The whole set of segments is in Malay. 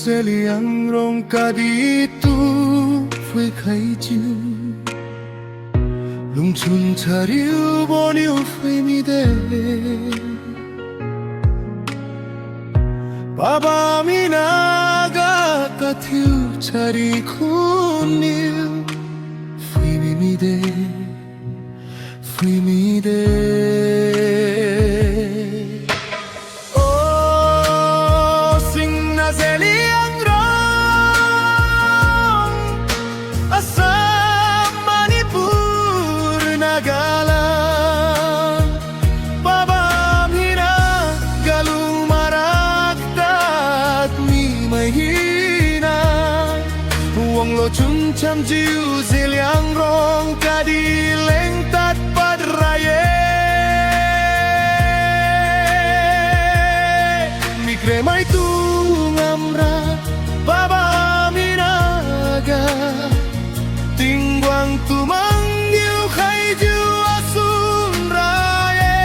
Seliang ka dito với khay chiu lung chun chariu boniu với mi de baba mi naga ka thiu chari khuniu với mi de với mi de chung chăm chiu zeliang rong ka di leng tat pad raye mi kremai tu ngamra baba minaga tingwang tu manggil khai ju asun raye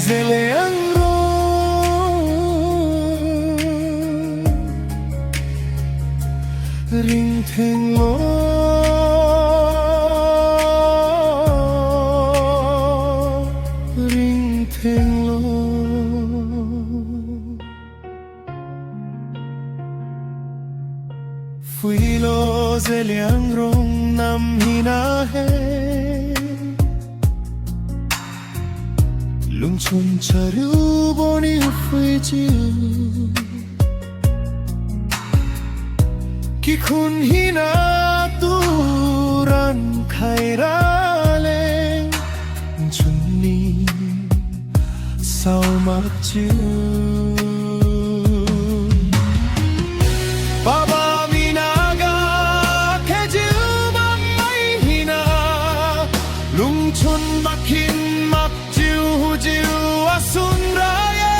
zeliang ring theng lo ring theng lo phui lo zeliang rong nam hina he lung chun chariu boni phui chiu ki khun hina turan khairale chunni sao mak chiu baba minaga ke jiu bang mai hina lung chun makin mak jiu jiu asun raye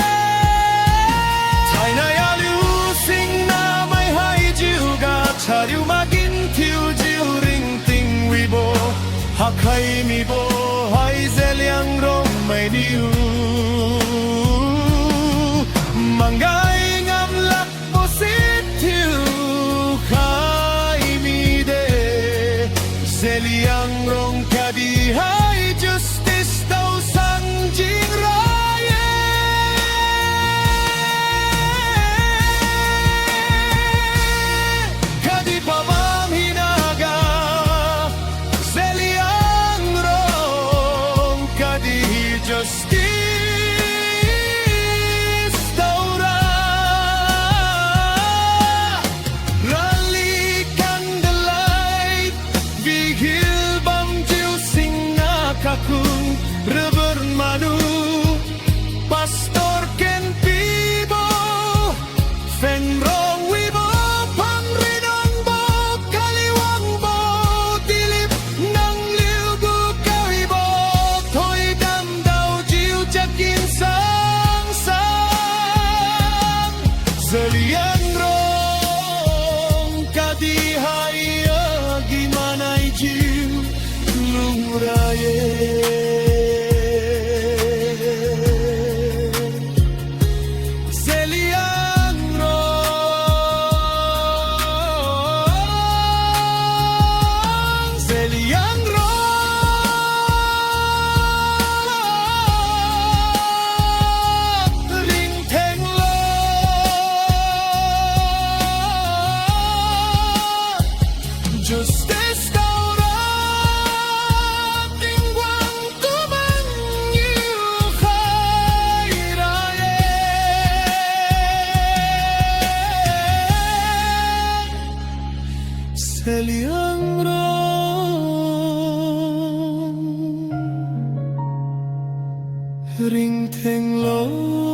china ya liu sing na mai hai jiu chariu magin thiu jiu ring ting wi bo ha khai mi bo hai zeliang rong mai niu mangai ngam lak bo sit thiu khai mi de zeliang rong ka di hai justice tau sang jing raye justice taura rally candlelight vigil bam jiu singa kakung reber manu pastor ken pibo feng rong wibo pang rinong bo kaliwang bo dilip nang liu gu kawibo thoi dam jakin sang sang zeliang rong ka di hai gimana jiu lung raye zeliang rong zeliang justice taura tingwang tu mangiu khai raye zeliang rong ring theng lo